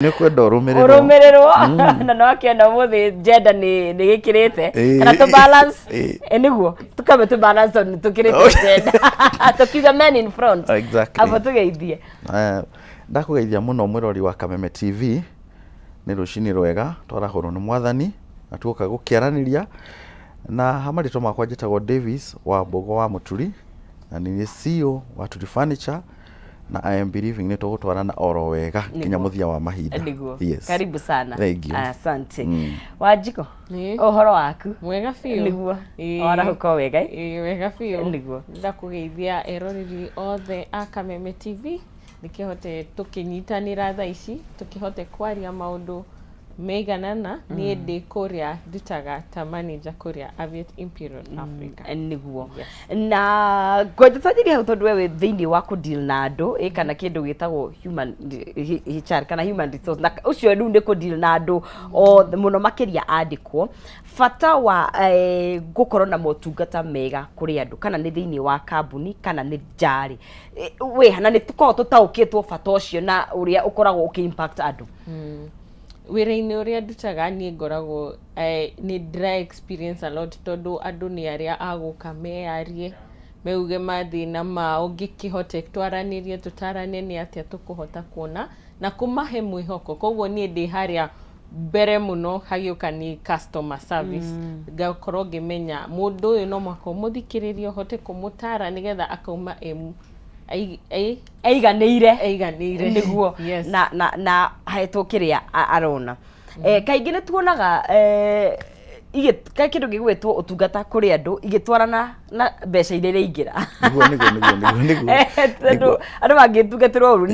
Nĩ kwenda ũrũmĩrĩrwo na no akĩona mũthĩ gender nĩ gĩkĩrĩte kana to balance nĩguo tukabe to balance on tũkĩrĩte gender tukiga men in front abo tũgeithie ndakũgeithia mũno mwĩrori wa Kameme TV nĩ rũcinĩ rwega twarahũrwo nĩ mwathani na tuoka gũkĩaranĩria na hamarĩtwo makwa njĩtagwo Davis wa Mbogo wa Mũturi na nĩ CEO wa Turi Furniture na I am believing nĩ tũgũtwarana oro wega kinya mũthia wa mahinda. Yes. Karibu sana. Thank you. Asante. Wanjiko. Ũhoro waku? Mwega biũ. Nĩguo. Warahuka wega. Wega biũ. Nĩguo. Ndakũgeithia eroreri othe a Kameme TV. Nĩkĩhote tũkĩnyitanĩra thaa ici, tũkĩhote kwaria maũndũ meiganana niĩ ndĩ kũrĩa ndutaga ta manager kũrĩa Aviate Imperial Africa. Nĩguo. Na kwenda twathiri hau tondũ wewe thĩinĩ wa kũdeal na andũ kana kĩndũ gĩtagwo human HR kana human resource na ũcio rĩu nĩ kũdeal na andũ o mũno makĩria andĩkwo bata wa gũkorwo na motungata mega kũrĩ andũ kana nĩ thĩinĩ wa kambuni kana nĩ njarĩ we hana nĩ tũkorwo tũtaũkĩtwo bata ũcio na ũrĩa ũkoragwo ũkĩ-impact andũ. Wĩra-inĩ ũrĩa ndutaga niĩ ngoragwo nĩ dry experience a lot tondũ andũ nĩ arĩa agũka mearie meuge mathĩna mao ngĩkĩhote twaranĩrie tũtarane nĩ atĩa tũkũhota kuona na kũmahe mwĩhoko koguo niĩ ndĩ harĩa mbere mũno hagĩũka nĩ customer service ngakorwo ngĩmenya mũndũ ũyũ no mwaka ũmũthikĩrĩrie ũhote kũmũtara nĩgetha akauma aiganĩire nĩguo na hetwo kĩrĩa arona kaingĩ nĩ tuonaga kĩndũ gĩgwĩtwo ũtungata kũrĩ andũ igĩtwarana na mbeca iria iraingĩra tondũ andũ mangĩtungatĩrwo ũru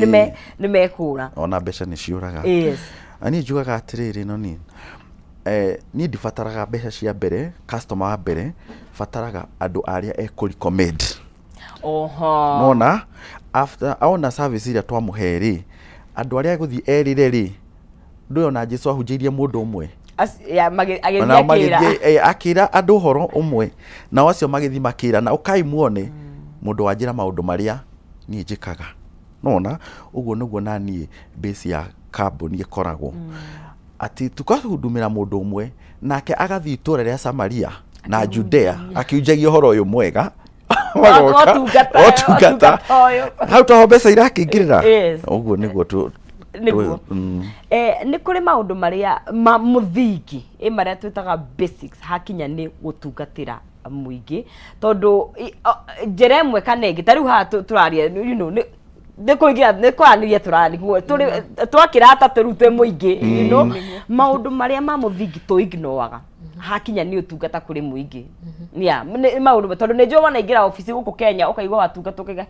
nĩ mekũra ona mbeca nĩ ciũraga ani njugaga atĩrĩrĩ no niĩ niĩ ndibataraga mbeca cia mbere customer wa mbere bataraga andũ arĩa ekũrecommend. Oho. Nona after aona service iria twamũhe-rĩ andũ arĩa gũthiĩ erire rĩ ndũyo na Jesũ ahunjĩirie mũndũ ũmwe akĩra andũ ũhoro ũmwe na acio magĩthiĩ makĩra na ũkaimuone mũndũ wanjĩra maũndũ marĩa niĩ njĩkaga. Nona ũguo nĩguo na niĩ base ya kambuni ĩkoragwo atĩ tukahudumĩra mũndũ ũmwe nake agathiĩ itũũra rĩa Samaria na Judea akiunjagia ũhoro ũyũ mwega otungata hau taho mbeca irakĩingĩrĩra ũguo nĩguo nĩ kũrĩ maũndũ marĩa mũthingi marĩa twĩtaga basics hakinya nĩ gũtungatĩra mũingĩ tondũ njĩra ĩmwe kana ĩngĩ ta rĩu haha tũraria nĩ kwaranĩria tũraniguo twakĩrata tũrute mũingĩ maũndũ marĩa ma mũthingi tũ-ignoraga hakinya nĩ ũtungata kũrĩ mũingĩ nĩ maũndũ tondũ nĩ njũĩ wanaingĩra obici gũkũ Kenya ũkaigua watungata ũkaiga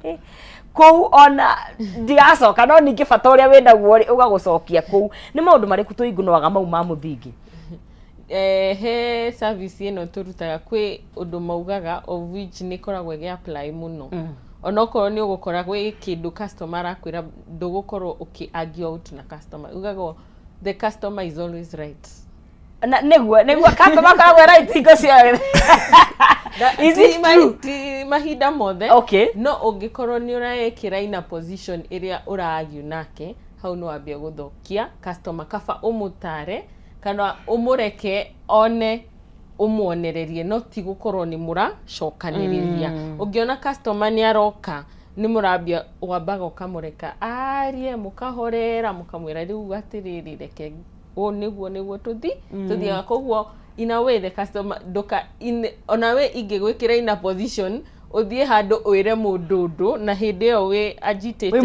kũu ona ndigacoka no ningĩ bata ũrĩa wĩnaguo ũgagũcokia kũu nĩ maũndũ marĩkũ tũ-ignoraga mau ma mũthingi. He service ĩno tũrutaga kwĩ ũndũ maugaga of which nĩ koragwo apply mũno onokorwo nĩ ũgũkora gwĩ kĩndũ customer akwĩra ndũgũkorwo ũkĩ-argue out na customer ugagwo the customer is always right. Nĩguo customer akoragwo right hingo ciothe. Is it true? Mahinda mothe no ũngĩkorwo nĩ ũraekĩra in a position ĩrĩa ũra-argue nake hau no wambie gũthũkia customer kaba ũmũtare kana ũmũreke one ũmuonererie no ti gũkorwo nĩ mũracokanĩrĩria. Ũngĩona customer nĩ aroka nĩ mũrambia wambaga ũkamũreka arie mũkahorera mũkamwĩra rĩu atĩrĩrĩ reke nĩguo tuthiaga koguo in a way the customer ona we ingĩgwĩkĩra in a position ũthiĩ handũ ũĩre mũndũ ũndũ na hĩndĩ ĩyo wĩ agitated wĩ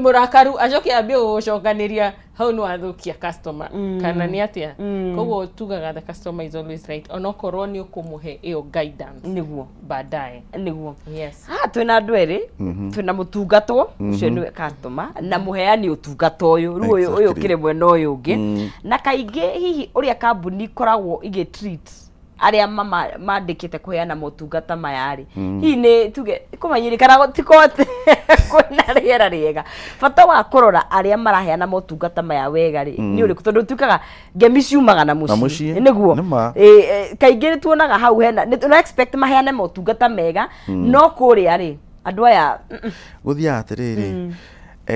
mũrakaru acoke ambie gũcokanĩria hau nĩ wathũkia customer kana nĩ atĩa koguo tugaga the customer is always right onokorwo nĩ ũkũmũhe ĩyo guidance nĩguo baadaye nĩguo yes twĩna andũ erĩ twĩna mũtungatwo ũcio nĩ customer na mũheani ũtungata ũyũ rĩu ũyũ kĩrĩ mwena ũyũ ũngĩ na kaingĩ hihi ũrĩa kambuni ikoragwo igĩ-treat arĩa mandĩkĩte kũheana motungata maya-rĩ hihi nĩ tuge kũmanyirikana tikote kwĩna rĩera rĩega bata wa kũrora arĩa maraheana motungata maya wega-rĩ nĩ ũrĩkũ tondũ tukaga ngemi ciumaga na mũciĩ nĩguo kaingĩ nĩ tuonaga hau hena nĩ expect maheane motungata mega no kũrĩa-rĩ andũ aya gũthiaga atĩrĩrĩ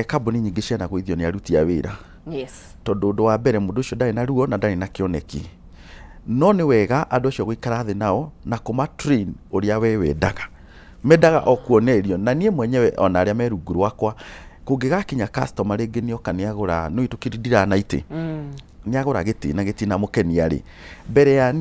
kambuni nyingĩ cianagũithio nĩ aruti a wĩra Yes. Tondu undu wa mbere mundu ucio ndari na ruo na ndari na kioneki. No ni wega andu acio guikara thi nao na kuma train uria we wendaga. Mendaga o kuonerio na nie mwenyewe ona aria me rungu rwakwa kungigakinya customer ringi nioka ni agura no itukirindira na iti. Ni agura giti na giti na mukenia ri. Mbere ya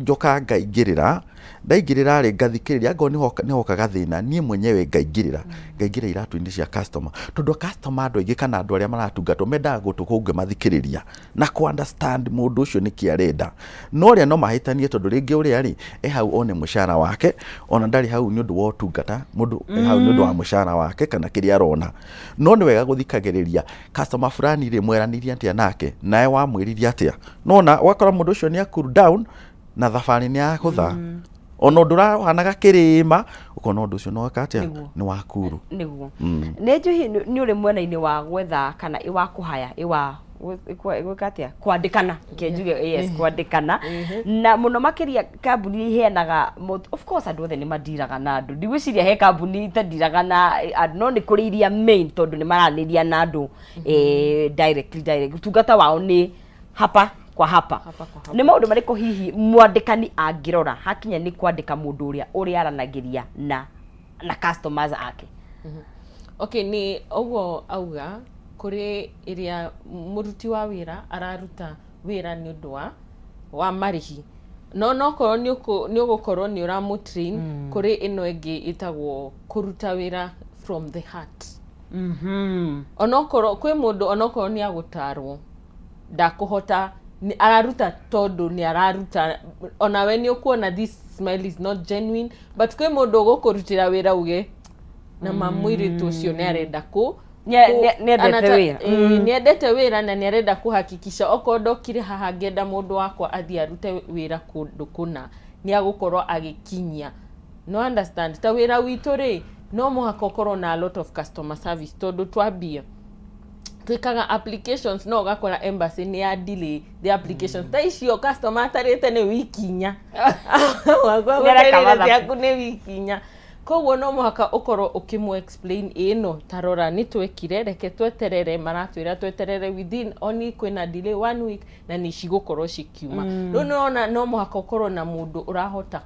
njoka ngaingirira ndaingirira ri ngathikiriria ngo ni hokaga thina nie mwenyewe ngaingirira iratu-ini cia customer tondu customer andu aingi kana andu aria maratungatwo mendaga gutukunge mathikiriria na ku understand mundu ucio niki arenda no ria no mahitanie tondu ringi uria ri hau one mushara wake ona ndari hau ni undu wa utungata mundu hau ni undu wa mushara wake kana kiria arona no ni wega guthikagiriria customer fulani ri mweranirie atia nake nae wa mwiriria atia nona wakora mundu ucio ni cool down na thabari ni ahutha ono ndurahanaga kirima ukona undu ucio no katia ni wakuru niguo ne njuhi ni uri mwena-ini wa gwetha kana iwa kuhaya iwa gwikatia kwandikana kenjuge yes kwandikana na muno makiria kambuni iheanaga of course andu othe ni madiraga na andu ndigwiciria he kambuni itadiraga na andu no ni kuri iria main tondu ni maraniria na andu direct tungata wao ni hapa kwa hapa. Ni maundu mariko hihi mwandikani angirora hakinya ni kwandika mundu uria aranagiria na customers ake. Okay, ni ogo auga kuri iria muruti wa wira araruta wira ni undu wa marihi no korwo ni ugukorwo ni uramutrain kuri ino ingi itagwo kuruta wira from the heart. Onokorwo kwi mundu onokorwo ni agutarwo ndakuhota ni araruta tondu ni araruta ona we ni ukuona this smile is not genuine but kwi mundu gukurutira wira uge na mamwiritu ucio ni arenda ku ni endete wira na ni arenda kuhakikisha okondo kire haha ngenda mundu wakwa athi arute wira kundu kuna ni agukorwo agikinyia no understand ta wira witu ri no muhaka ukorwo na a lot of customer service tondu twambia twikaga applications no gakora embassy ni ya delay the applications ta icio customer atarite ni wikinya wagwa ni wikinya koguo no muhaka ukorwo ukimu explain ino tarora ni twekire reke tweterere maratwira tweterere within only kwina delay 1 week na ni cigukorwo cikiuma no muhaka ukorwo na mundu urahota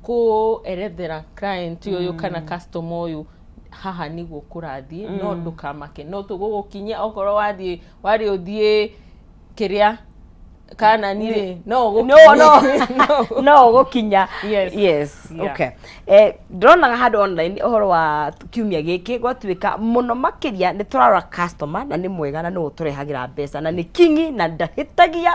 ku erethera client uyu kana customer uyu haha niguo kurathie no ndukamake no tugugukinya okorwo wari uthie kiria kana ni no gukinya yes okay ndronaga handu online uhoro wa kiumia giki gwatuika muno makiria ni turara customer na ni mwega na no turehagira mbeca na ni kingi na ndahitagia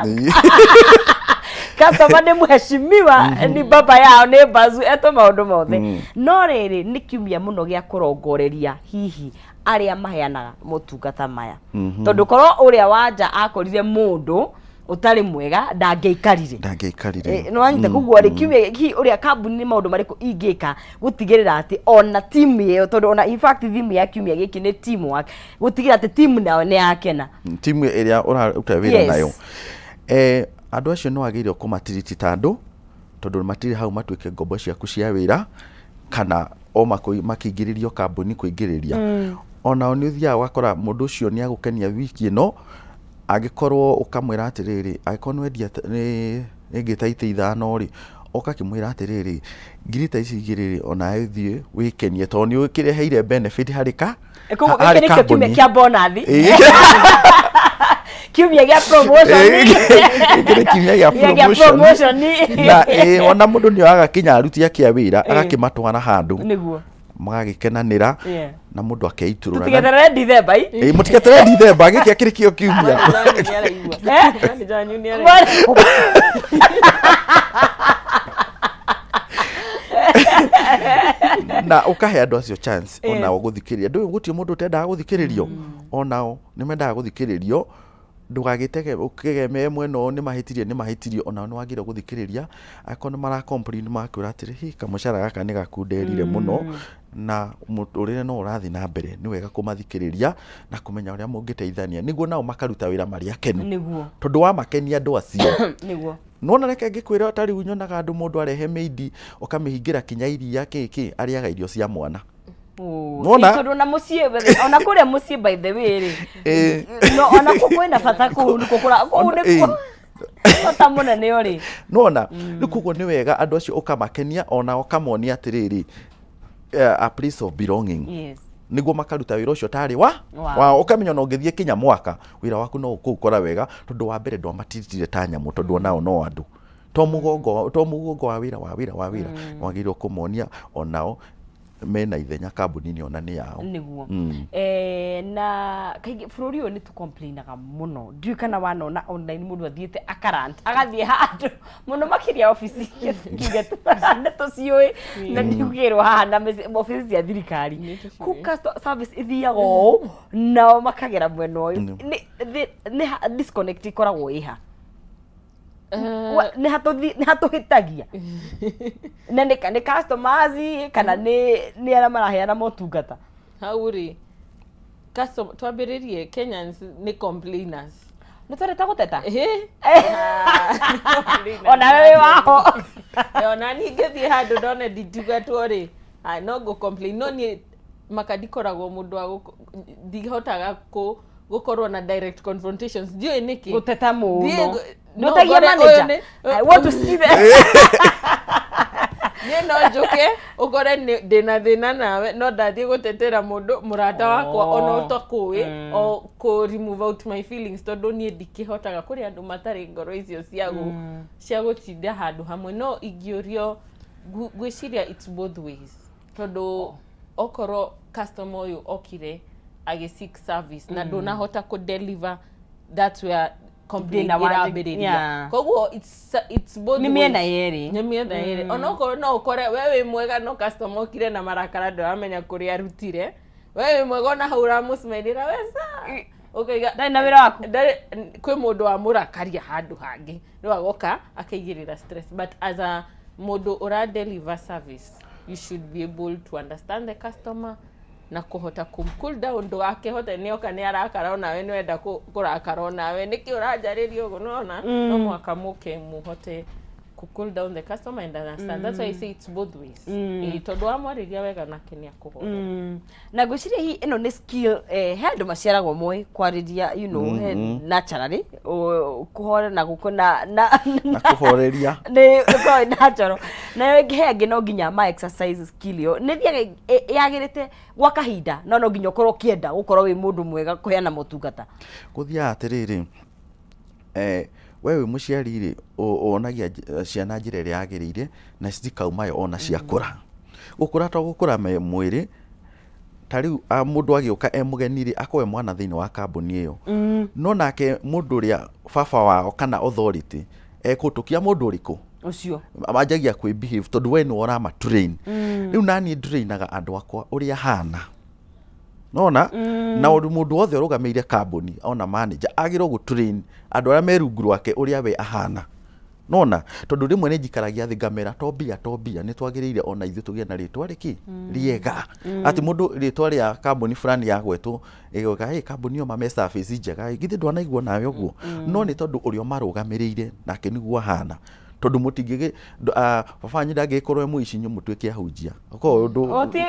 customer ni mheshimiwa ni baba yao ni bazu eto maundu mothe no riri ni kiumia muno gia kurongoreria hihi aria maheanaga motungata maya tondu korwo uria wanja akorire mundu utari mwega ndangeikarire no anyite kugwa ri kiumia ki uria kambuni ni maundu mariko ingika gutigirira ati ona team ye tondu ona in fact team ya kiumia giki ni teamwork gutigira ati team nayo ni yakena team iria uraruta wira nayo andu acio no agirio kumatiriti tandu tondu matiri hau matuike ngombo ciaku cia wira kana o makingiririo kambuni kuingiriria ona oni uthia wakora mundu ucio ni agukenia wiki ino agikorwo ukamwira atiriri agikorwo wendia ngita ite ithano ri ukakimwira atiriri ngirita ici igiriri ona athie wikenie to ni ukireheire benefit harika harika kiumia kia bonus kiumia gia promotion na ona mundu ni agakinya arutia kia wira agakimatwara handu niguo magagikenanira na mundu akeiturura tutigeterere December mutiketerere December giki akirikio kiumia na ukahe andu acio chance ona guthikiriria ndu gutie mundu utendaga guthikiririo onao ni mendaga guthikiririo ndugagitege ukigeme mweno ni mahitirio ona no wagira guthikiriria akon mara complain makwira atiri hi kamushara gaka ni gakunderire muno na muturire no urathi na mbere ni wega kumathikiriria na kumenya uria mungiteithania niguo nao makaruta wira mari akenu niguo tondu wa makenia andu acio niguo nona reke ngikwira atari unyonaga andu mundu arehe meidi ukamihingira kinya iria kiki ariaga irio cia mwana Nona tondu na mucie ona kuria mucie by the way ri no ona kukwenda bata ku kukura ku ni bata munene uri nona nikugo ni wega andu acio ukamakenia ona ukamonia atiriri a place of belonging. Yes. Niguo makaruta wira ucio tari wa ukamenya no ngithie kinya mwaka wira waku no ukukora wega tondu wa mbere ndo matiritire ta nyamu tondu onao no andu to mugongo wa wira wagirwo kumonia onao mena ithenya kambuni-ini ona ni yao niguo na kaigi bururi uyu ni tu complainaga muno ndiu kana wanona online mundu athiete akarant agathie handu muno makiria office kiuge tu cioi na ndiugirwo haha na office cia thirikari ku customer service ithiaga ũũ nao makagera mwena ũyũ ni disconnect ikoragwo iha ni hatuhitagia na ni customers kana ni ara maraheana motungata hauri customer twambiririe Kenyans ni complainers ni twareta guteta ona wewe waho ona ningethie handu ndone nditugatwo ri no go complain no ni makadikoragwo mundu wa ndihotaga gukorwo na direct confrontations ndiyo niki guteta muno no tagia manager I want to see that no njuke ukore ndina nawe no ndathie gutetera mundu murata wakwa ona utakui o ku remove out my feelings tondu nie ndikihotaga kuri andu matari ngoro icio cia gutinda handu hamwe no ingiorio gwiciria it's both ways tondu okoro customer uyu okire agi seek service na ndunahota ku deliver that's where complain irambiriria koguo it's both ni miena yeri ona okoro no ukore wewe mwega no customer okire na marakara ndamenya kuri arutire wewe mwega na haura musmedira wesa ukaiga ndai na wira waku kwi mundu wa murakaria handu hangi no agoka akaigirira stress but as a mundu ura deliver service you should be able to understand the customer na kuhota cool down ndo akihota nioka ni arakara ona we nwenda kurakara ona we niki urajaririo ugo nona no mwaka muke muhote cool down the customer and understand that's why I say it's both ways tondu amwariria wega nake ni akuhota na gwiciria hi ino ni skill handu maciaragwo moi kwariria you know naturally kuhora na gukuna na kuhoreria ni ko natural na ngihe no nginya ma exercise skill yo ni thia yagirite gwa kahinda no nginya ukorwo kienda gukorwo wi mundu mwega kuheana motungata kuthia atiriri wewe muciari ri onagia ciana njira ria yagirire na citikauma ona ciakura gukura to gukura mwiri tari mundu agiuka mugeni ri akowe mwana thiini wa kambuni iyo no nake mundu ria baba wao kana authority ekutukia mundu uriku ucio amanjagia kwi behave tondu we ni ora ma train riu nani trainaga andu akwa uria hana nona na mundu wothe urugameire kambuni ona manager agirwo gu train andu aria merungu rwake uria we ahana nona tondu rimwe ni njikaragia thingamera tobia ni twagiriire ona ithu tugie na ritwa riki riega ati mundu ritwa ria kambuni fulani yagwetwo igoka hey kambuni yo mame service njega githi ndwanaigua nawe uguo no ni tondu urio marugamirire nake niguo ahana tondu mutingige baba nyinda ngikorwo muici nyu mutwike ahunjia ko undu no ni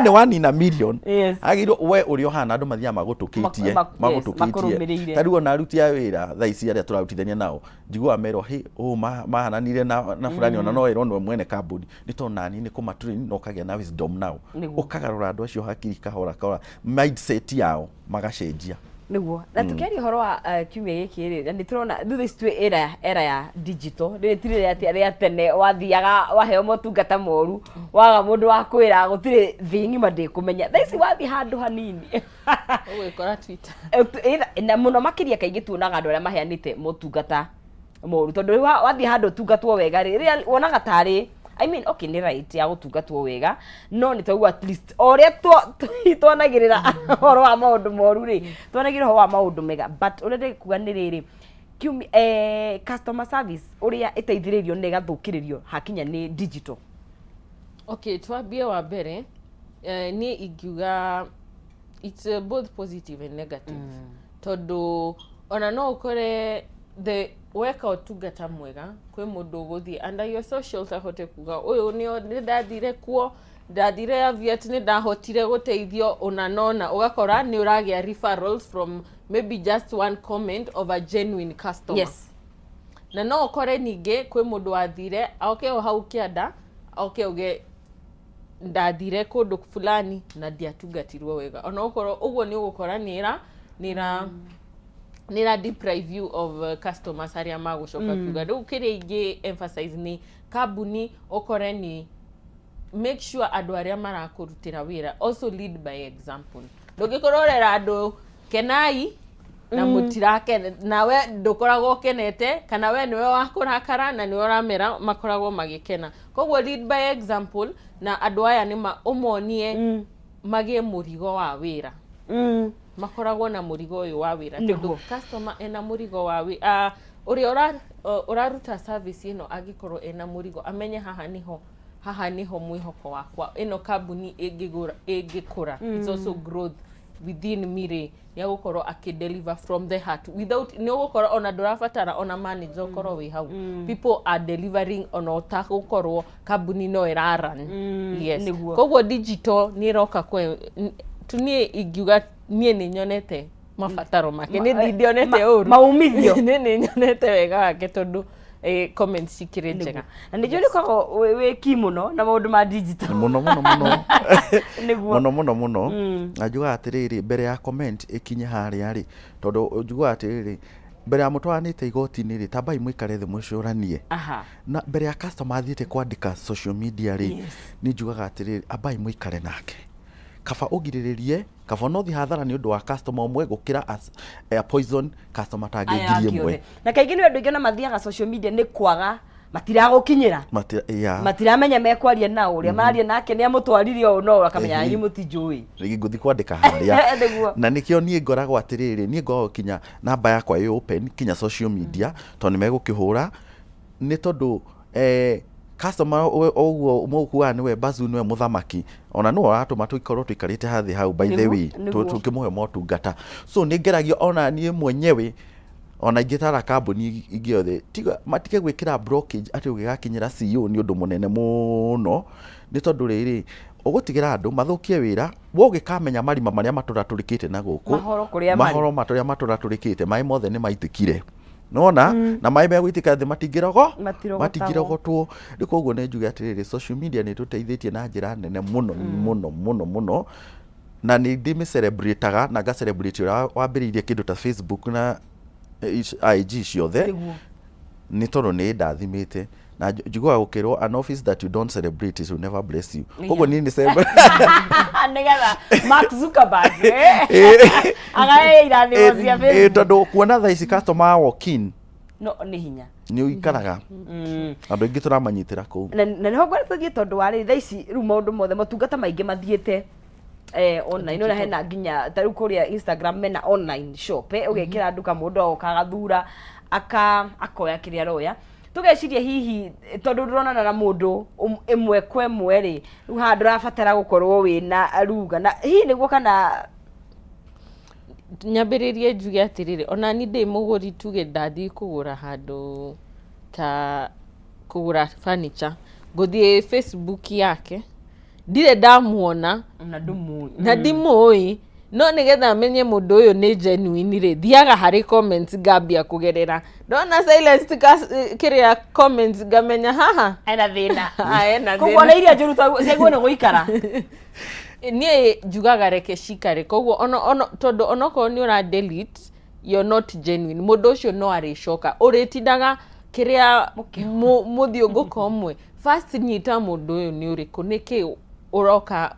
1 in a million agiro we uri ohana andu mathia magutukitie tariu ona aruti a wira thaa ici aria turarutithania nao njigua mero he mahananire na fulani ona no ero no mwene kambuni ni to nani ni kumaturi no kagia na wisdom nao ukagarura andu acio hakiri kahora mindset yao magacenjia niguo na tukeri horo wa kiumia giki ri ni turona thutha ici era ya digital ri tirire ati tene wathiaga waheo motungata moru waga mundu wa kwira gutire thingi mande kumenya thaici wathi handu hanini ugikora Twitter na muno makiria kaingi tuonaga andu aria maheanite motungata moru tondu wathi handu tungatwo wega ri wonaga tari I mean okay ni right ya gutungatwo wega no ni twaigua at least oria twanagirira horo wa maundu moru ri twanagirira horo wa maundu mega but already kuga ni riri customer service uria iteithiririo ni gathukiririo hakinya ni digital okay twambie wa mbere ni ingiuga it's both positive and negative tondu ona no ukore the weka utungata mwega kwi mundu guthie under your social tahote kuga uyu ni ndathire kuo ndathire aviat ni ndahotire guteithio unanona ugakora ni uragia referrals from maybe just one comment of a genuine customer. Yes. Na no ukore ninge kwi mundu wathire oke hau kianda oke uge ndathire kundu fulani na ndiatungatirwo wega ona ukorwo uguo ni ugukora nira deprive you of customers aria magucoka kuga riu kiria ingi emphasize ni kambuni ukore ni make sure andu aria marakurutira wira also lead by example ndugikororera andu kenai na mutirake nawe ndukoragwo kenete kana we niwe wakurakara na niwe uramera makoragwo magikena koguo lead by example na andu aya ni umonie magie murigo wa wira makoragwo na murigo uyu wa wira tondu customer ena murigo wa wira uria uraruta service ino agikorwo ena murigo amenye haha niho mwihoko wakwa ino kambuni ingikura it's also growth within mire ya gukorwo akideliver from the heart without no gukorwo ona ndurabatara ona manager ukorwo wi hau people are delivering ona utagukorwo kambuni no iraran yes koguo digital ni roka kwe tunie ingiuga nie ni nyonete mabataro make ni ndionete uru maumithio ni nyonete wega wake tondu comments cikire njega na nĩ njũĩ korwo wĩ ki mũno na maũndũ ma digital mũno na njugaga atĩrĩrĩ mbere ya comment ĩkinye harĩa rĩ tondũ njugaga atĩrĩrĩ mbere ya mũtwaranĩte igoti-inĩ rĩ tambai mũikare thĩ mũcũranie na mbere ya customer athiĩte kwandĩka social media rĩ nĩ njugaga atĩrĩrĩ ambai mũikare nake kaba ũgirĩrĩrie kaba no thi hathara nĩ ũndũ wa customer ũmwe gũkĩra as a poison customer tangĩ ngiri ĩmwe na kaingĩ nĩ andũ aingĩ na mathiaga social media nĩ kwaga matiragũkinyĩra matiramenya mekwaria na ũrĩa mararia nake nĩ amũtwarire ũũ no akamenya ni mũtinjũĩ rĩngĩ ngũthi kwandĩka harĩa na nĩkĩo niĩ ngoragwo atĩrĩrĩ niĩ ngoragwo kinya namba yakwa ĩ open kinya social media tondũ nĩ megũkĩhũra nĩ tondũ customer oguo mũkuaga niwe bazu niwe muthamaki ona no aratũma tũikorwo tũikarĩte hathi hau by the way tũkĩmũhe motungata so nĩ ngeragio ona niĩ mwenyewe ona ingĩtara kambuni ingĩothe tiga matige gwĩkĩra blockage atĩ ũgĩgakinyĩra CEO nĩ ũndũ mũnene mũno nĩ tondũ rĩrĩ ũgũtigĩra andũ mathũkie wĩra wo ũgĩkamenya marima marĩa matũra tũrĩkĩte na gũkũ mahoro marĩa matũra tũrĩkĩte maĩ mothe nĩ maitĩkire nona na maĩ megũitĩka thĩ matingĩrogotwo rĩu koguo nĩ njuge atĩrĩrĩ social media nĩ tũteithĩtie na njĩra nene mũno na nĩ ndĩmĩcelebrataga na ngacelebrate ũrĩa wambĩrĩirie kĩndũ ta Facebook na IG ciothe nĩ tondũ nĩ ndathimĩte na njiguaga gũkĩrwo an office that you don't celebrate it will never bless you koguo niĩ nĩ celebrate nĩgetha Mark Zuckerberg agae irathimo cia Facebook tondũ kuona thaa ici customer walk-in no nĩ hinya nĩ ũikaraga andũ aingĩ tũramanyitĩra kũu na nĩho ngwĩciria tondũ wa rĩ thaa ici rĩu maũndũ mothe motungata maingĩ mathiĩte online ona hena nginya ta rĩu kũrĩa Instagram mena online shop ũgekĩra nduka mũndũ okagathura akoya kĩrĩa aroya tugeciria hihi tondu ndronana na mundu imwe kwa imwe ri riu ha ndurabatara gukorwo wina ruga na hihi niguo kana nyambiririe njuge atiriri ona ni ndi muguri tuge ndathi kugura handu ta kugura furniture nguthie Facebook yake ndire ndamuona na ndimui no nigetha menye mundu uyu ni genuine ri thiaga hari comments ngambia kugerera ndona silence kiria comments ngamenya haha ena thina kuona iria njuru ciaguo ni guikara nie njugaga reke cikare koguo ono tondu onoko ni ura delete you're not genuine mundu ucio no aricoka uritindaga kiria muthiunguko umwe first nyita mundu uyu ni uriku niki uroka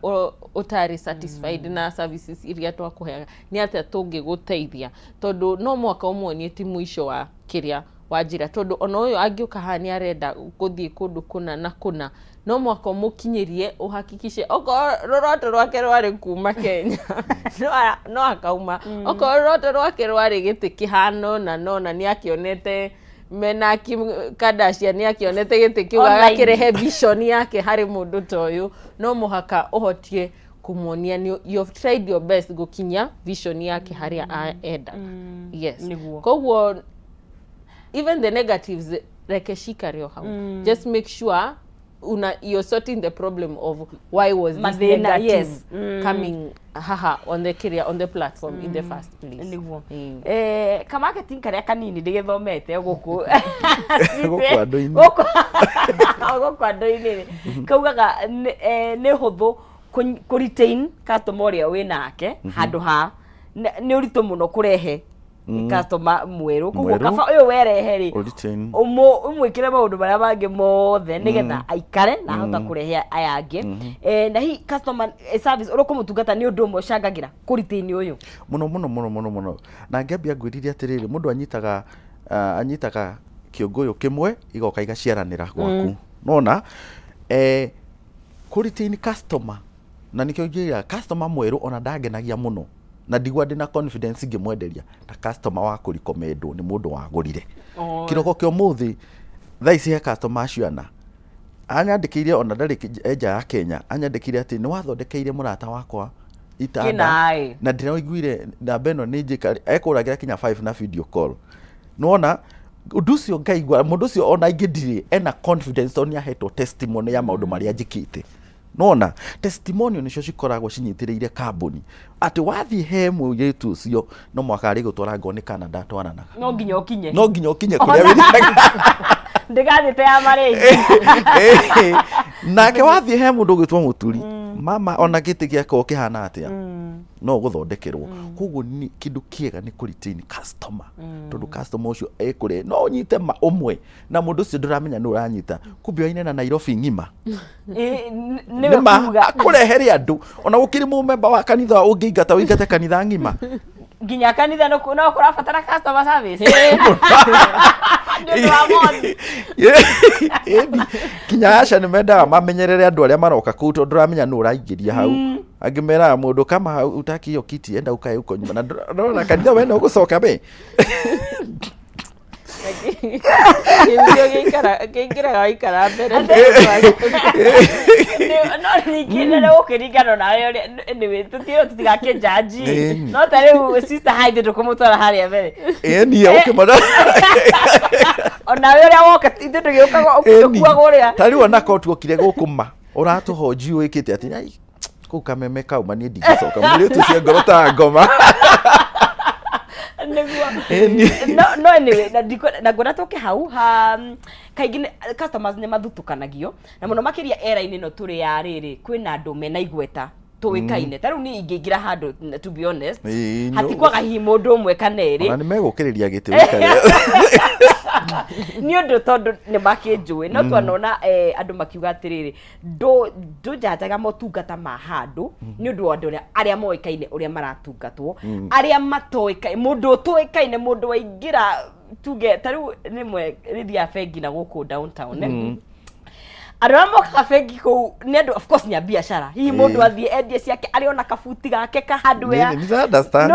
utari satisfied na services iria twakuheaga ni atia tungiguteithia tondu no mwaka umwe ni ti mwisho wa kiria wajira tondu ono uyu angiuka hani arenda guthie kundu kuna na kuna no mwaka mukinyirie uhakikishe oko roroto rwake rwari kuma Kenya no akauma oko roroto rwake rwari giti kihano na nona ni akionete mena Kim Kardashian akionete giti kiuga kirehe vision yake hari mundu toyu no muhaka uhotie kumuonia you've tried your best gukinya vision yake haria aenda yes koguo even the negatives reke shikario hau. Just make sure you're sorting the problem of why was this negative coming on the platform in the first place. Niguo. Ka marketing karia kanini ndigithomete guku. Guku andu-ini. Kaugaga ni huthu ku retain customer uria wi nake handu ha ni uritu muno kurehe customer mweru kuko kaba uyu werehe ri umwikire maundu maria bangi mothe nigetha aikare na ahota kurehe ayangi na hi customer service uri kumutungata ni undu umwe cangagira ku retain uyu muno na ngambia ngwiriria atiriri mundu anyitaga kiongoyo kimwe igoka igaciaranira gwaku nona ku retain customer na nikyo ngira customer mweru ona ndagenagia muno na ndigwa ndina confidence ngimwenderia ta customer wa kuri komendo ni mundu wagurire kiroko kyo muthi thaici he customer aciana anyandikiire ona ndari eja ya Kenya anyandikiire ati ni wathondekeire murata wakwa itanda na ndiraiguire namba ino ni njika ekuragira kinya 5 na video call nona uducio ngaigwa mundu cio ona ingidire ena confidence oni ahetwo testimony ya maundu maria njikite nona testimony nicio cikoragwo cinyitiriire kambuni ati wathi he muyetu ucio no mwaka ari gutwara ngoni Canada twaranaga no nginya ukinye kuria withiraga ndigathite ya marĩngi nake wathi he mundu gitwa muturi mama ona giti giako kihana atia no guthondekerwo koguo ni kindu kiega ni ku retain customer tondu customer ucio ekure no nyite umwe na mundu ucio nduramenya ni uranyita kumbioine na Nairobi ngima niwe kuga kurehere andu ona gukiri mu member wa kanitha ungingata wingate kanitha ngima nginya kanitha no kurabatara customer service kinya aca ni mendaga mamenyerere andu aria maroka kuu tondu nduramenya ni uraingiria hau angimera mundu kama utaki hiyo kiti enda ukae uko nyuma na ndona kanitha wena ugucoka be Kingiraga waikara mbere no nikindere ukiringana nayo ni tutiga jaji no tare sister haide tukumutwara haria mbere ni ukimara ona uria woka ithu tugiuka ukua guria tari ona ko tuokire gukuma uratuhoji wikite ati ai ku Kameme kauma ni ndigicoka muri tu cia ngoro ta ngoma no anyway na ngona toke hau kaingĩ customers nĩ mathutukanagio na mũno makiria era-inĩ no tũrĩ ya rĩrĩ kwĩna andũ mena igweta tũĩkaine tarĩu ni ingĩingĩra handũ to be honest hatikwaga hihi mũndũ ũmwe kana erĩ ona nĩ megũkĩrĩria gĩtĩ wĩkare nĩ ũndũ tondũ nĩ makĩnjũĩ no twanona andũ makiuga atĩrĩrĩ ndũnjanjaga motungata ma handũ nĩ ũndũ wa andũ arĩa moĩkaine ũrĩa maratungatwo arĩa matoĩkaine mũndũ ũtũĩkaine mũndũ waingĩra tuge tarĩu rĩmwe rĩthia bengi na gũkũ downtown arĩa mokaga bengi kũu nĩ andũ of course nĩ biashara hihi mũndũ athiĩ endie ciake arĩ ona kabuti gake ka hardware no understand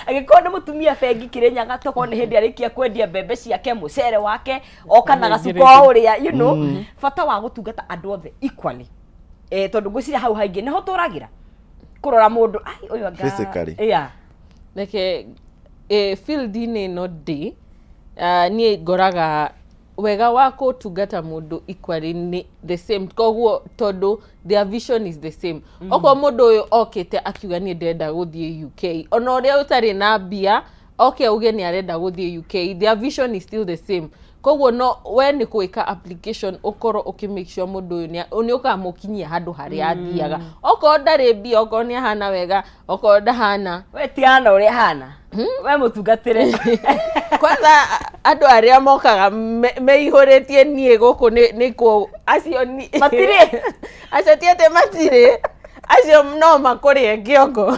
agĩkorwo nĩ mũtumia bengi Kĩrĩnyaga tokorwo nĩ hĩndĩ arĩkia kwendia mbembe ciake mũcere wake oka na gacuko ũrĩa you know bata wa gũtungata andũ othe equally tondũ ngwĩciria hau haingĩ nĩho tũragĩra kũrora mũndũ ai ũyũ anga physically like field-inĩ ĩno ndĩ niĩ ngoraga wega wa gũtungata mũndũ equally ni the same koguo tondu their vision is the same okorwo mũndũ ũyũ okĩte akiuga niĩ ndĩrenda gũthiĩ UK ona ũrĩa ũtarĩ na mbia uge nĩ arenda gũthiĩ UK their vision is still the same koguo no we nĩ gwĩka application ũkorwo ũkĩmake sure mũndũ ũyũ nĩ ũkamũkinyia handũ harĩa athiaga okorwo ndarĩ mbia okorwo nĩ ahana wega okorwo ndahana we tiana ũrĩa hana we mũtungatĩre kwanza andũ arĩa mokaga meihũrĩtie niĩ gũkũ nĩkuo acio matirĩ acio tiete matirĩ acio no makũrĩe kĩongo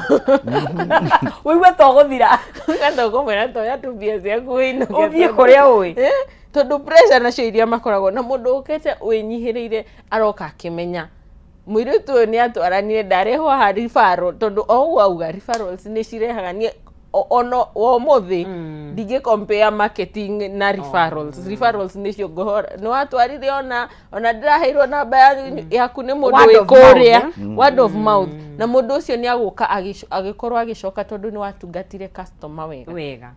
wĩigue to gũthira gatho kũmwĩra toya tũmbia ciaku wĩinũke ũthiĩ kũrĩa ũĩ tondu pressure nacio iria makoragwo na mũndũ ũkĩte wĩnyihĩrĩire aroka akĩmenya mũirĩtu ũyũ nĩ atwaranire ndarehwo ha referral tondu o ũguo auga referrals nĩ cirehaga niĩ ono omothi dige compare marketing na referrals nicio ngohora no watwarire ona ndiraheirwo namba yaku ni mundu wikuria word of mouth na mundu ucio ni aguka agikorwo agicoka tondu ni watungatire customer wega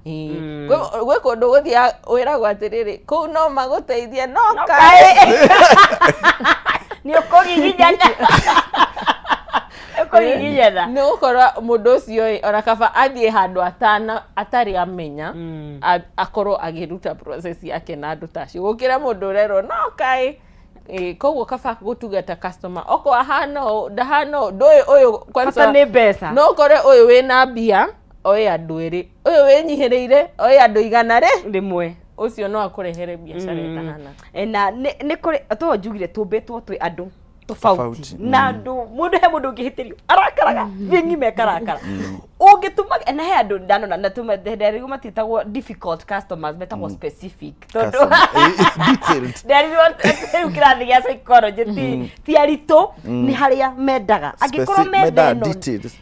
gwe kundu guthia wiragwo atiriri ku no maguteithie no kai ni ukogiginyana ni ukorwa mundu ucio ona kaba athie handu atari amenya akorwo agiruta process yake na andu tacio gukira mundu rero no kai koguo kaba gutungata customer oko dahano ndoi uyu kwanza ni mbeca no kore uyu wina mbia oye andu eri uyu winyihireire oye andu igana rimwe ucio no akurehere biashara itahana na ni kuri to njugire tumbetwo twi andu tofauti na mundu he mundu ngihitirio arakaraga vingi mekarakara ungituma na he andu ndanona na tuma nderigo matitagwo difficult customers betagwo specific tondu detailed nderigo kirathi ya psychology ti arito ni haria mendaga angikorwo mendeno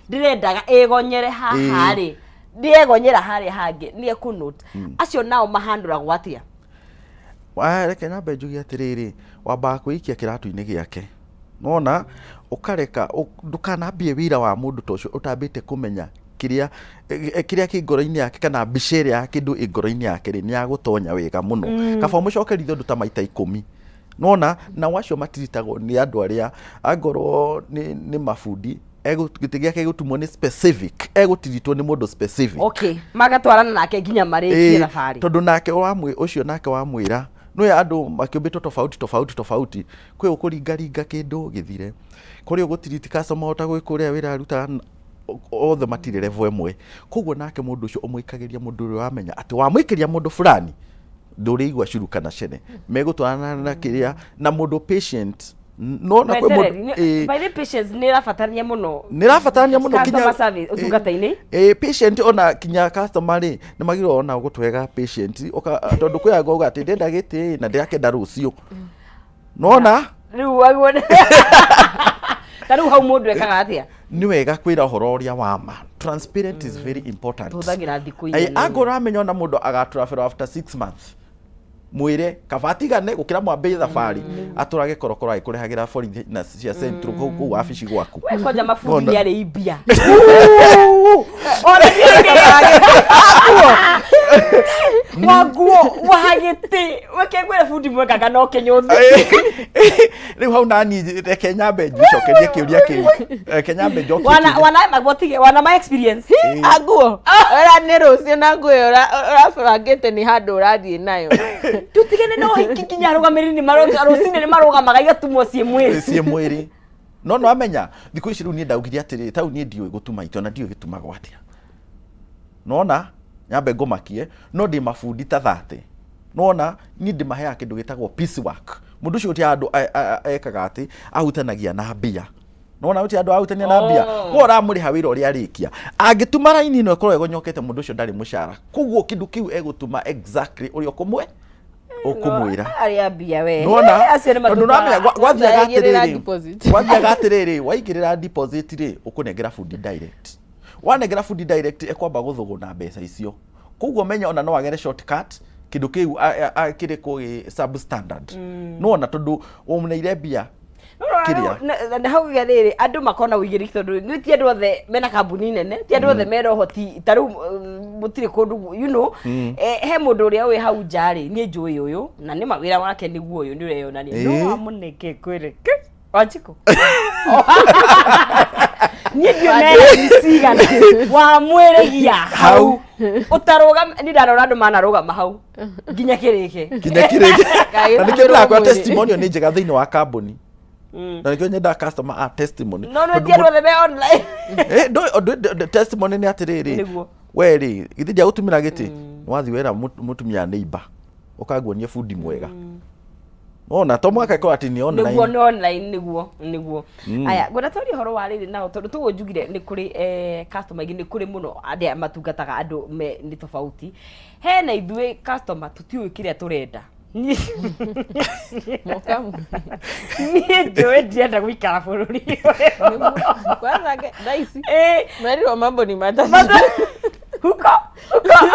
ndirendaga egonyere haha ri ndiegonyera haria hangi ni ekunote acio nao mahanduragwo atia reke nyambe njugi atiriri wamba kuikia kiratu-ini giake nona ukareka ndukanambie wira wa mundu tocio utambite kumenya kiria kingoro-ini yake kana bicere ya kindu ingoro-ini yake ni agutonya wega muno kaba mucokerithe ndu ta maita 10 nona na wacio matiritagwo ni andu aria angorwo ni mafundi gitigia ke gutumwo ni specific egutiritwo ni mundu specific okay magatwarana nake nginya mariki thabari tondu nake ucio nake wamwira no andu makiumbitwo tofauti kwi ukuringaringa kindu githire kuri ugutiriti customer ota gwikuria wira ruta othe matire level emwe koguo nake mundu ucio umwikagiria mundu uri wamenya ati wamwikiria mundu fulani nduri igwa shuruka na shene megutwarana na kiria na mundu patient no na kwa by the patients nirafatarania muno kinya service utungata-ini patient ona kinya customer ri ni magiro ona gutwega patient tondu kwa goga ati ndenda giti na ndirakenda rucio nona riu wagone taru hau mundu ekaga atia ni wega kwira horo ria wama transparent is very important tuthagira thiku igana agora amenya ona mundu agatravel after 6 months mwire kabatigane gukira mwambe thabari aturage korokoro agikurehagira borithi na cia central ku wabici gwaku koja mafundi ni ari ibia waguo wahagiti wekegwira fundi mwekaga no kenyuthi riu hau nani reke nyambe njicokerie kiuria kiu reke nyambe njoke wana magbotige wana my experience aguo ora ni rucio na nguo urafurangite ni handu urathie nayo tutigene no hikinya rugamiriri ni rucine ni marugamaga igatumwo cie mwiri no amenya thiku ici riu ni ndaugiria atiri tau ni ndiwe gutuma ito na ndiwe gitumagwo atia nona nyambe ngomakie no ndi mafundi ta 30 nona ni ndi mahea kindu gitagwo piecework mundu ucio ti andu ekaga ati ahutanagia na mbia nona uti andu ahutania na mbia wo ramuriha wira uria arikia angituma raini no ikorwo egonyokete mundu ucio ndari mushara kuguo kindu kiu egutuma exactly uri okumwe ukumwira aria mbia we nona tondu namenya gwathiaga atiriri waingirira deposit ri ukunengera fundi direct wanengera fundi direct ekwamba guthuguna mbeca icio kuguo menya ona no agere shortcut kindu kiu kiri ku substandard nona tondu umneire mbia kiria na hau gariri andu makona wigiri tondu ni ti andu othe mena kambuni nene ti andu othe mero hoti taru mutire kundu you know he mundu uria wi hau njari ni njui uyu na ni mawira wake niguo uyu ni ureyonania no amuneke kwire wanjiko ni ndio sigana wa mweregia hau utaruga ni ndarora andu manaruga hau nginya kirike na nikio ndakwa testimonial ni njega thiini wa kambuni na nikio nyenda customer testimony no ti andu othe me online do testimony ni atiriri weri githi ja gutumira giti wathi wera mutumia neighbor ukaguonia fundi mwega ona to mwaka ko ati ni online niguo aya ngona tori horo wa riri nao tondu tugo njugire ni kuri customer ingi ni kuri muno ade matungataga andu ni tofauti he na ithui customer tutiui kiria turenda mokamu ni ndio ndienda gwikara bururi kwanza daisi meri wa mambo ni matatu huko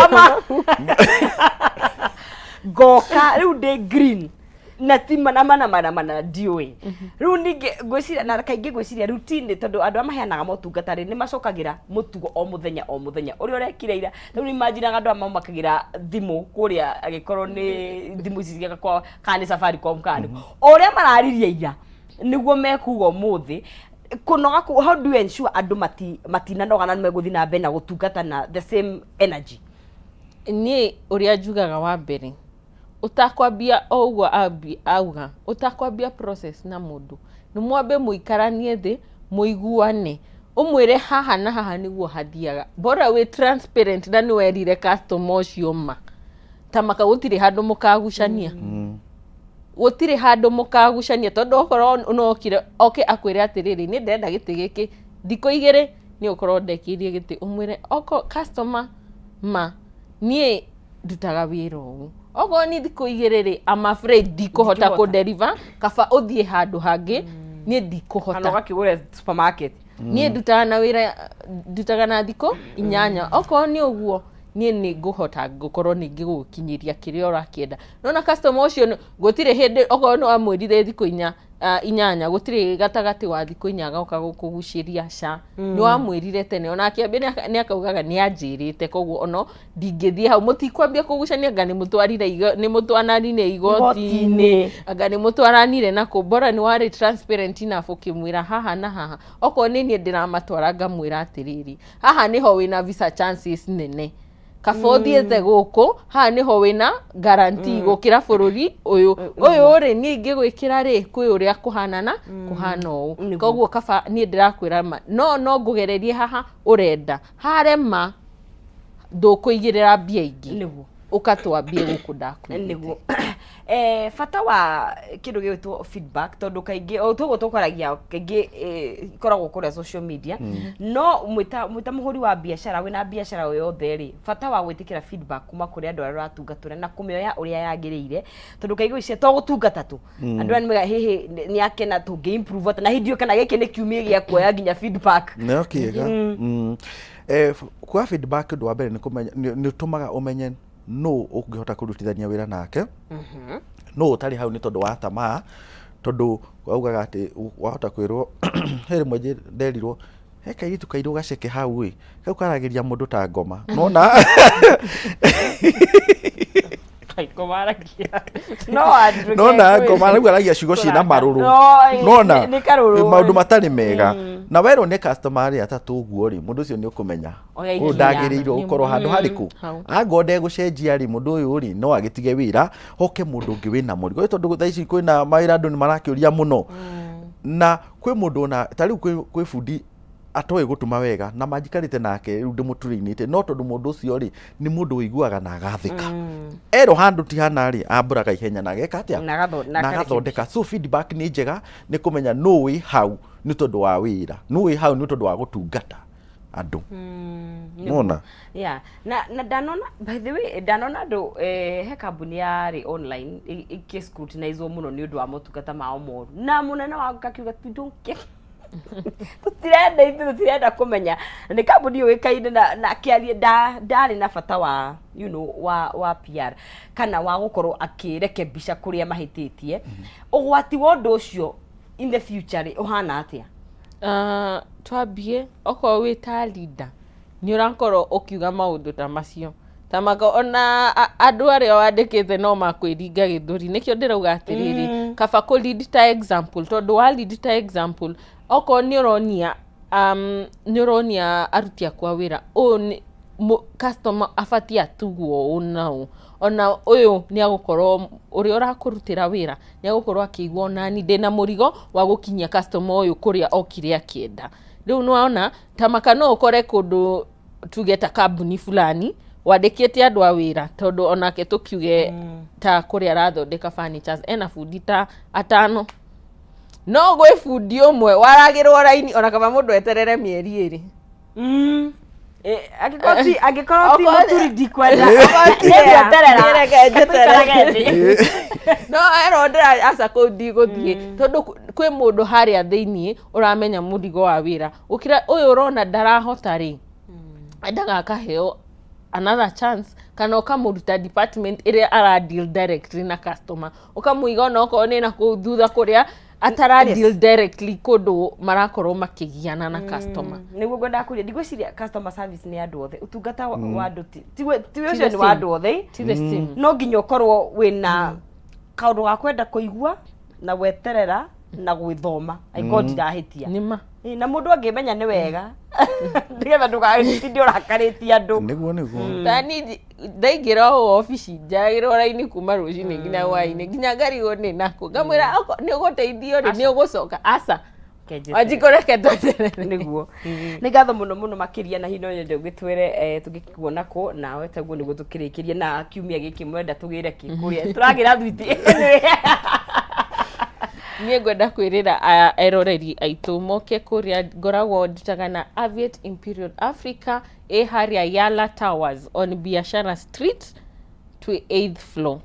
ama goka riu de green na tima na mana dioi riu ninge gwiciria na kaingi gwiciria routine tondu andu amaheanaga motungatari ni macokagira mutugo o muthenya uri urekireira riu imagine andu ama makagira thimu kuria agikorwo ni thimu ciciga kwa kani Safaricom kani uria marariria ira niguo mekuga muthi kunoga ku how do you ensure andu matinanoga na meguthi na mbere na gutungata na the same energy ni uria njugaga wa mbere utakwambia ogwa auga utakwambia process na mundu ni mwambe muikaranie thi muiguane umwire haha na haha niguo hathiaga bora we transparent na ni werire customer ucio ma tamaka gutire handu mukagucania gutire handu mukagucania tondu okorwo unokire akwire atiriri ni ndenda giti giki thiko igire ni ukorwo ndekirie giti umwire oko customer ma nie ndutaga wira ugu ogo ni thiko igiriri I'm afraid dikuhota ku deliver kaba uthie handu hangi ni dikuhota anoga kigure supermarket ni ndutaga na thiko inyanya ogo ni uguo ni nguhota gukorwo ni ngigukinyiria kiria urakienda nona customer ucio gutire hindi ogo no amwirire thiko inyanya gutire gatagati wa thiko inyaga ukagukuguciria ca ni wamwirire tene ona akiambia ni akaugaga ni anjirite koguo ono ndingithie hau mutikwambia kugucania ngani mutwarire ni mutwanarine igoti-ini ngani mutwaranire na kumbora ni wari transparent na ukimwira haha na haha oko ni ndiramatwara ngamwira atiriri haha niho wina visa chances nene kabothiete guku ha niho wina guarantee gukira bururi uyu ri ni ngigwikira ri kwi uria kuhanana kuhana uu koguo kaba ni ndirakwira no ngugererie haha urenda harema ndukuigirira mbia ingi niguo ukatwambie guku ndakwira niguo fata wa kindu gitwo feedback tondu kaingi o tugo tukoragia kaingi ikoragwo kuria social media no mwita muhuri wa biashara wina biashara yothe ri fata wa gwitikira feedback kuma kuri andu aria atungatura na kumioya uria yagiriire tondu kaingi icio to gutungata tu andu ani mega hihi ni akena tungi improve na hindio kana giki ni kiumia gia kuoya nginya feedback no kiega kwa feedback ndo wabere ni kumenya ni tumaga umenye no ungihota kurutithania wira nake no utari hau ni tondu wa tamaa tondu augaga ati wahota kwirwo heri mwenje nderirwo he kairitu kairwo gaceke hau wi kau karagiria mundu ta ngoma nona nona ngoma rĩu aragia ciugo ciĩna marũrũ nona maũndũ matarĩ mega na werwo nĩ customer rĩ atatu ũguo rĩ mũndũ ũcio nĩ ũkũmenya ũyũ ndagĩrĩirwo gũkorwo handũ harĩkũ anga ndegũcenjia rĩ mũndũ ũyũ rĩ no agĩtige wĩra hoke mũndũ ũngĩ wĩna mũrigo tondũ thaa ici kwĩna mawĩra andũ nĩ marakĩũria mũno na kwĩ mũndũ ona ta rĩu kwĩ bundi atoe gutuma wega na majikarite nake riu ndimuturinite no tondu mundu ucio ri ni mundu wiguaga na agathika ero handu ti hana ri amburaga ihenya na geka atia na gathondeka so feedback ni njega ni kumenya no wi hau ni tondu wa wira no wi hau ni tondu wa gutungata andu nona na danona by the way danona ndo he kambuni ya ri online ikiscrutinize muno ni undu wa motungata mao moru na munene wa kakiuga tudunke tutirenda kumenya ni kambuni wikaine na kiarie ndari na bata wa wa PR kana wa gukorwo akirekebisha kuria mahititie ugwati wa undu ucio in the future uhana atia twambie oko wita leader ni urakorwo ukiuga maundu ta macio tamaka ona andu aria wandikite no makwiringa githuri nikio ndirauga atiriri kaba ku lead ta example tondu wa lead ta example oko ni uronia aruti akwa wira customer afatia tuguo unao ona uyu ni agukorwo uri urakurutira wira ni agukorwo akigwa nani ndina murigo wa gukinyia customer uyu kuria okire akienda riu nuona tamaka no ukore kundu tugeta kambuni fulani wandikite andu a wira tondu onake tukiuge ta kuria arathondeka furnitures ena fundi ta atano no gwe fundi umwe waragirwo raini ona kaba mundu eterere mieri iri agikoti muturi dikwenda no ero ndira asa ko ndiguthie tondu kwi mundu haria thiini uramenya murigo wa wira ukira uyu urona ndarahota ri endaga akaheo another chance kana ukamuruta department area ara deal directly na customer ukamuiga onako ni na kuthutha kuria atara deal directly kundu marakorwo makigiana na customer niguo ngwenda kuria ndigwiciria customer service ni andu othe utungata wa andu ti ucio ni wa andu othe ti the same no nginya ukorwo wina kaundu ga kwenda kuigua na gweterera na gwithoma aigo ndirahitia nima na mundu angimenya ni wega ndigetha ndugahitinde urakaritie andu niguo tani ndaingira office njagirwo raini kuma rucini nginya hwaini nginya ngarigo ni nako ngamwira ni uguteithio ni ugucoka asa wajikore tweterere niguo ni ngatho muno makiria na hino nyende ugitwire tugikuona ko nawe taguo niguo tukirikirie na kiumia giki mwenda tugire kikuria turagira thwiti niĩ ngwenda kwĩrĩra eroreri aitũ moke kũrĩa ngoragwo ndutaga na Aviate Imperial Africa harĩa Yala Towers on Biashara Street to 8th floor.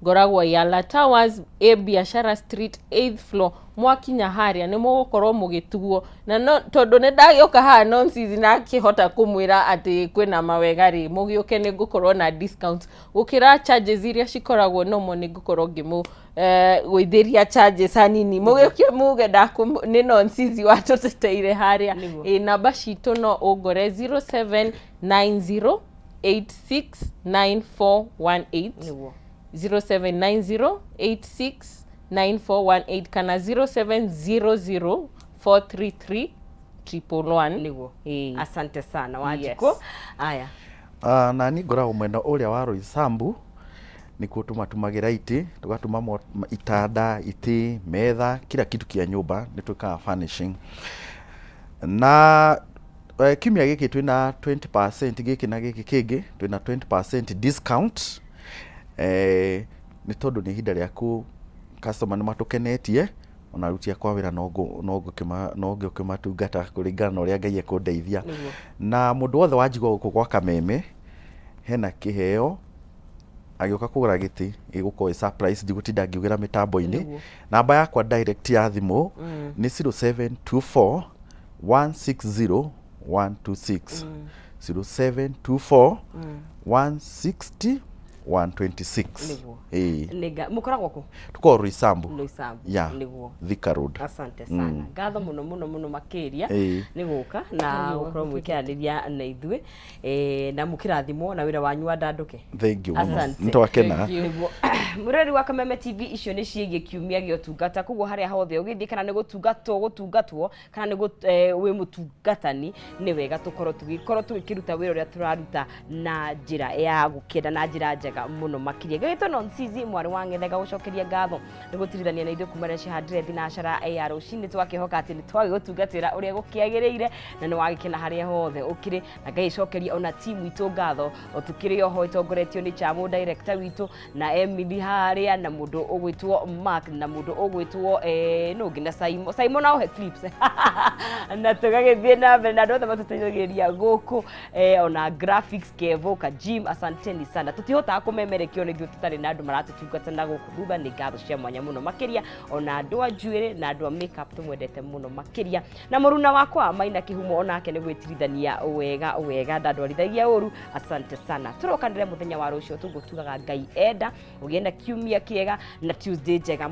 Ngoragwo Yala Towers Biashara Street 8th floor. Mwakinya harĩa nĩ mũgũkorwo mũgĩtuguo na no tondũ nĩ ndagĩũka haha nonsense na kĩhota kũmwĩra atĩ kwĩna mawega rĩ mũgĩũke nĩ ngũkorwo na discount gũkĩra charges iria cikoragwo nomo nĩ ngũkorwo ngĩmũ gwĩthĩria charges hanini mũgĩũke muge nĩ nonsense watũteteire harĩa namba citũ no ũngore 0790869418 0790869418 kana 0700433111 niguo asante sana Wanjiko aya na ni ngoragwo mwena uria wa Roysambu nikuo tumatumagira iti tugatuma itanda iti metha kila kitu kia nyumba nitwikaga furnishing na kimya giki twina 20% giki na giki kingi twina 20% discount ni tondu ni hinda riaku customer ni matukenetie ona rutia kwa wira no ngiukimatungata kuringana na uria Ngai ekundeithia na mundu wothe wanjigwa guku kwa Kameme hena kiheo agioka kugura giti igukorwo surprise ndigutinda ngiugira mitambo-ini namba yakwa direct ya thimu ni 0724 160 126 0724 160 126 nega mukoragwo ku tuko Roysambu ya Thika Road. Asante sana ngatho muno makiria ni guka na gukorwo mwikiraniria na ithue na mukirathimo na wira wanyu wa ndanduke thank you ntwakena mureri wa Kameme TV icio ni ciigie kiumia gio tungata kuguo haria hothe ugithii kana ni gutungatwo kana ni wi mutungatani ni wega tukorwo tugikiruta wira uria turaruta na njira ya gukenda na njira njega muno makiria gagito nonsense mwari wa ngethega gucokeria ngatho ni gutirithania na ithu kumara cihandire thinashara AR ucini twakihoka ati ni twagi gutungatira uria gukiagiriire na ni wagikena haria hothe ukiri na Ngai cokeria ona timu itu ngatho otukiri oho itongoretio ni chamu director witu na Emily haria na mundu ugwitwo Mark na mundu ugwitwo no ngina Simon na ohe clips na tugagithie na mbere na ndothe matuteithagiria guku ona graphics Kevo ka Jim asanteni sana tutihota kumemerekio ni tutari na andu maratutungata na guku thutha ni ngatho cia mwanya muno makiria ona andu a njuire na andu a makeup tumwendete muno makiria na muruna wakwa Maina Kihumo onake ni gwitirithania wega ndandwarithagia uru asante sana turokanire muthenya wa rucio tugutugaga Ngai enda ugienda kiumia kiega na Tuesday njega.